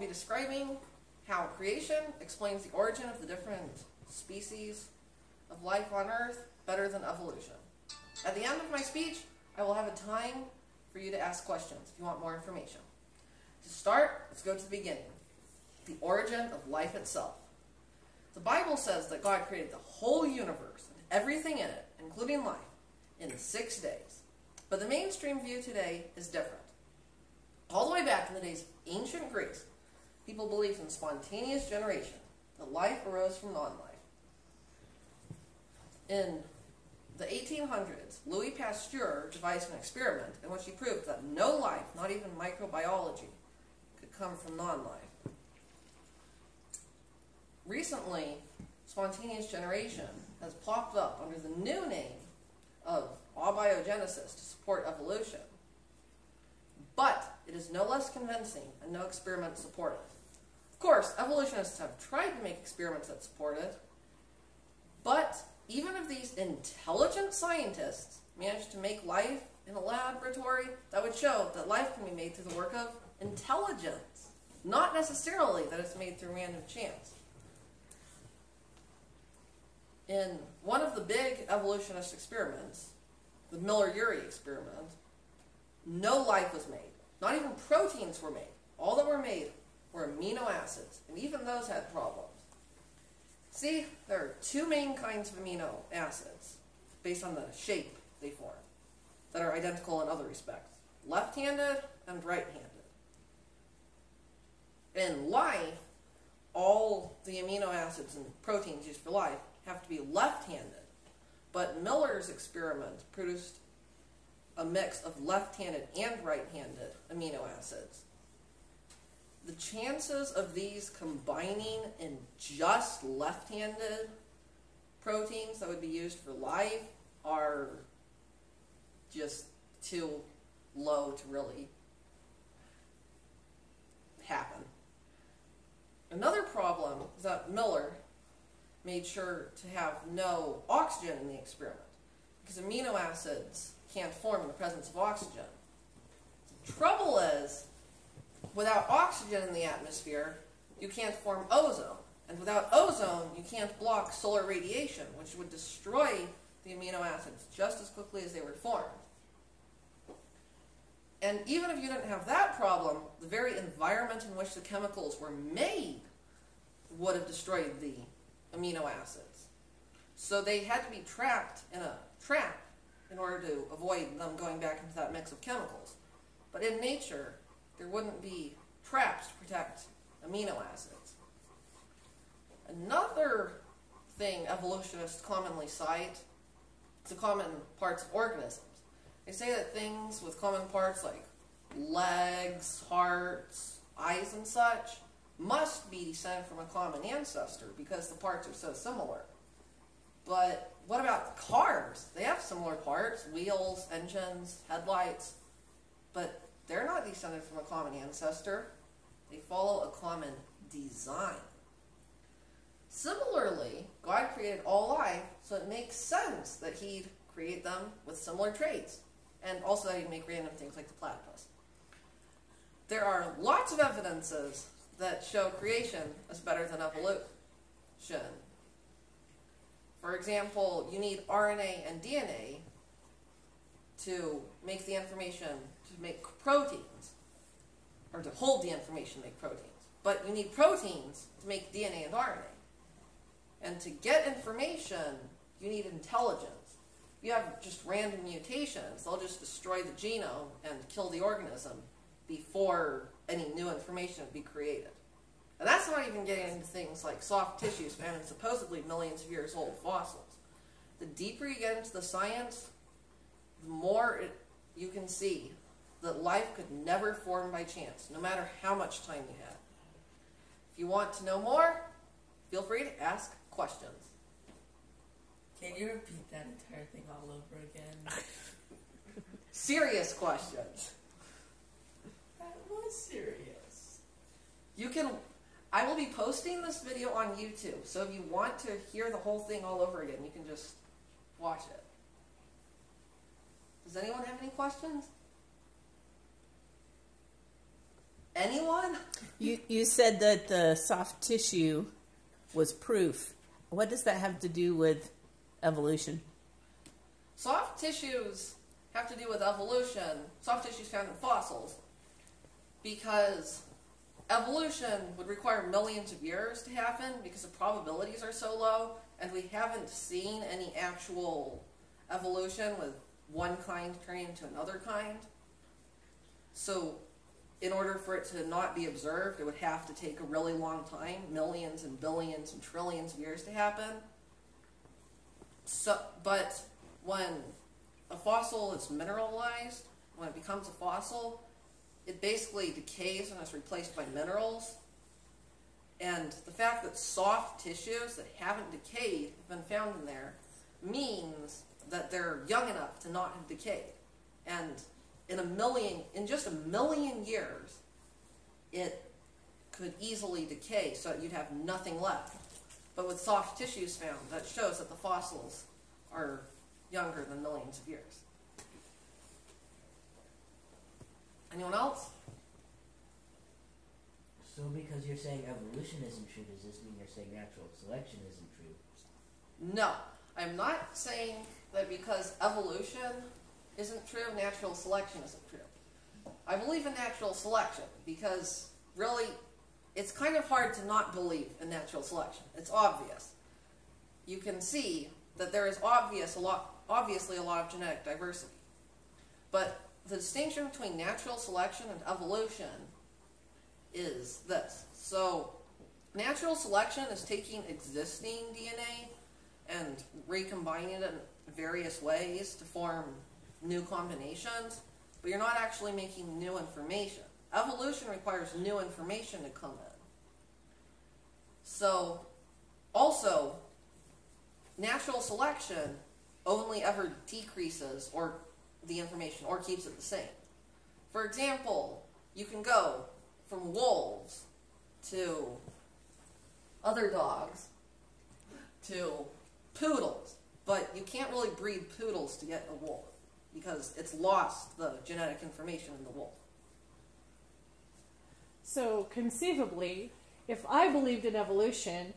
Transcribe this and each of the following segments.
be describing how creation explains the origin of the different species of life on Earth better than evolution. At the end of my speech, I will have a time for you to ask questions if you want more information. To start, let's go to the beginning, the origin of life itself. The Bible says that God created the whole universe and everything in it, including life, in 6 days. But the mainstream view today is different. All the way back in the days of ancient Greece, people believed in spontaneous generation, that life arose from non-life. In the 1800s, Louis Pasteur devised an experiment in which he proved that no life, not even microbiology, could come from non-life. Recently, spontaneous generation has popped up under the new name of abiogenesis to support evolution. But it is no less convincing, and no experiments support it. Of course, evolutionists have tried to make experiments that support it, but even if these intelligent scientists manage to make life in a laboratory, that would show that life can be made through the work of intelligence, not necessarily that it's made through random chance. In one of the big evolutionist experiments, the Miller-Urey experiment, no life was made. Not even proteins were made. All that were made were amino acids, and even those had problems. See, there are two main kinds of amino acids, based on the shape they form, that are identical in other respects. Left-handed and right-handed. In life, all the amino acids and proteins used for life have to be left-handed. But Miller's experiment produced a mix of left-handed and right-handed amino acids. The chances of these combining in just left-handed proteins that would be used for life are just too low to really happen. Another problem is that Miller made sure to have no oxygen in the experiment, because amino acids can't form in the presence of oxygen. The trouble is, without oxygen in the atmosphere, you can't form ozone. And without ozone, you can't block solar radiation, which would destroy the amino acids just as quickly as they were formed. And even if you didn't have that problem, the very environment in which the chemicals were made would have destroyed the amino acids. So they had to be trapped in a trap in order to avoid them going back into that mix of chemicals. But in nature, there wouldn't be traps to protect amino acids. Another thing evolutionists commonly cite is the common parts of organisms. They say that things with common parts like legs, hearts, eyes, and such must be descended from a common ancestor because the parts are so similar. But what about cars? They have similar parts, wheels, engines, headlights, but they're not descended from a common ancestor. They follow a common design. Similarly, God created all life, so it makes sense that He'd create them with similar traits, and also that He'd make random things like the platypus. There are lots of evidences that show creation is better than evolution. For example, you need RNA and DNA to make the information, to make proteins, or to hold the information to make proteins. But you need proteins to make DNA and RNA. And to get information, you need intelligence. If you have just random mutations, they'll just destroy the genome and kill the organism before any new information would be created. And that's not even getting into things like soft tissues found in supposedly millions of years old fossils. The deeper you get into the science, the more you can see that life could never form by chance, no matter how much time you had. If you want to know more, feel free to ask questions. Can you repeat that entire thing all over again? Serious questions. That was serious. You can... I will be posting this video on YouTube, so if you want to hear the whole thing all over again, you can just watch it. Does anyone have any questions? anyone? You said that the soft tissue was proof. What does that have to do with evolution? Soft tissues have to do with evolution. Soft tissues found in fossils. Because evolution would require millions of years to happen because the probabilities are so low, and we haven't seen any actual evolution with one kind turning into another kind. So in order for it to not be observed, it would have to take a really long time, millions and billions and trillions of years to happen. But when a fossil is mineralized, when it becomes a fossil, it basically decays and is replaced by minerals. And the fact that soft tissues that haven't decayed have been found in there means that they're young enough to not have decayed. And in just a million years, it could easily decay so that you'd have nothing left. But with soft tissues found, that shows that the fossils are younger than millions of years. Anyone else? So because you're saying evolution isn't true, does this mean you're saying natural selection isn't true? No. I'm not saying that because evolution isn't true, natural selection isn't true. I believe in natural selection because, really, it's kind of hard to not believe in natural selection. It's obvious. You can see that there is obviously a lot of genetic diversity. But the distinction between natural selection and evolution is this. So, natural selection is taking existing DNA and recombining it in various ways to form new combinations, but you're not actually making new information. Evolution requires new information to come in. So, also, natural selection only ever decreases or the information or keeps it the same. For example, you can go from wolves to other dogs to poodles, but you can't really breed poodles to get a wolf because it's lost the genetic information in the wolf. So conceivably, if I believed in evolution,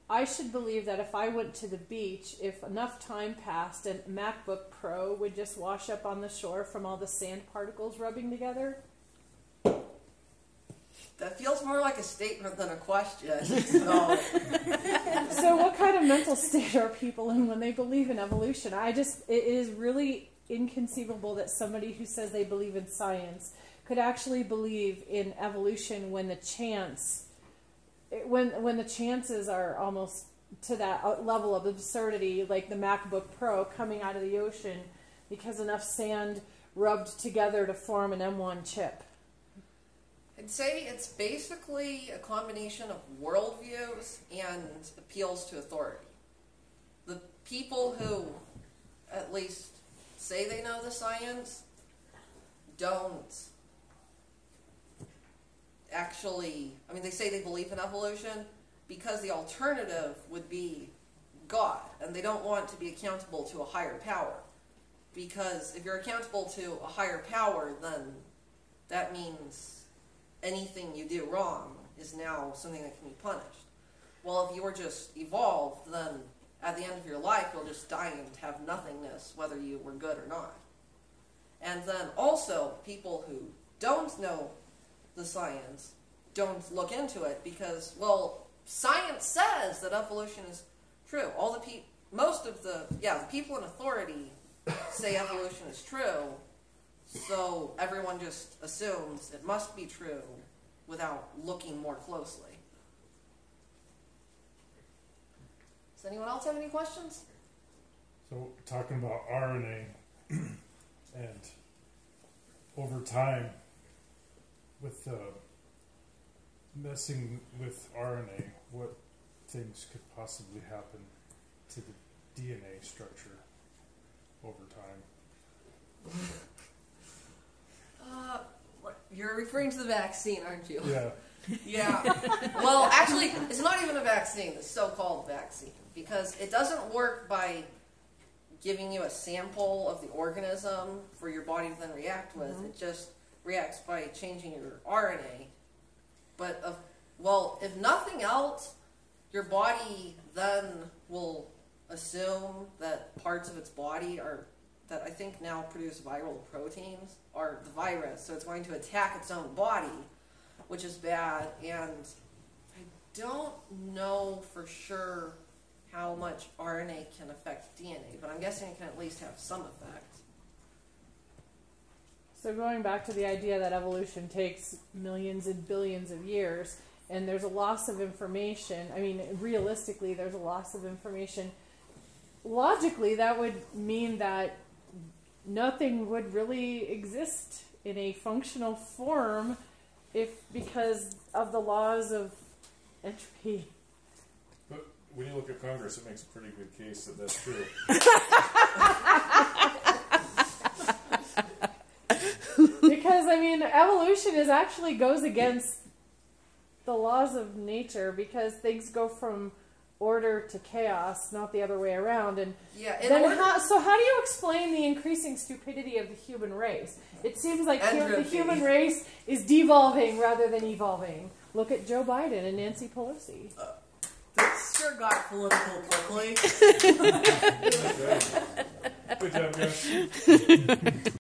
I should believe that if I went to the beach, if enough time passed, a MacBook Pro would just wash up on the shore from all the sand particles rubbing together. That feels more like a statement than a question. So, So what kind of mental state are people in when they believe in evolution? it is really inconceivable that somebody who says they believe in science could actually believe in evolution when the chances are almost to that level of absurdity, like the MacBook Pro coming out of the ocean because enough sand rubbed together to form an M1 chip. I'd say it's basically a combination of worldviews and appeals to authority. The people who at least say they know the science don't actually, they say they believe in evolution because the alternative would be God, and they don't want to be accountable to a higher power. Because if you're accountable to a higher power, then that means anything you do wrong is now something that can be punished. Well, if you were just evolved, then at the end of your life, you'll just die and have nothingness, whether you were good or not. And then also, people who don't know the science don't look into it because, well, science says that evolution is true. The people in authority say evolution is true, so everyone just assumes it must be true without looking more closely. Does anyone else have any questions? So, talking about RNA, and over time, with messing with RNA, what things could possibly happen to the DNA structure over time? You're referring to the vaccine, aren't you? Yeah. Yeah. Well, actually, it's not even a vaccine, the so-called vaccine, because it doesn't work by giving you a sample of the organism for your body to then react with. Mm-hmm. It just reacts by changing your RNA But, well, if nothing else, your body then will assume that parts of its body that I think now produce viral proteins are the virus. So it's going to attack its own body, which is bad. And I don't know for sure how much RNA can affect DNA, but I'm guessing it can at least have some effect. So going back to the idea that evolution takes millions and billions of years, and there's a loss of information, I mean, realistically, there's a loss of information. Logically, that would mean that nothing would really exist in a functional form because of the laws of entropy. But when you look at Congress, it makes a pretty good case that that's true. Because, I mean, evolution actually goes against the laws of nature because things go from order to chaos, not the other way around. And Yeah, so how do you explain the increasing stupidity of the human race? It seems like the Entropy. human race is devolving rather than evolving. Look at Joe Biden and Nancy Pelosi. This sure got political quickly. Good job, guys.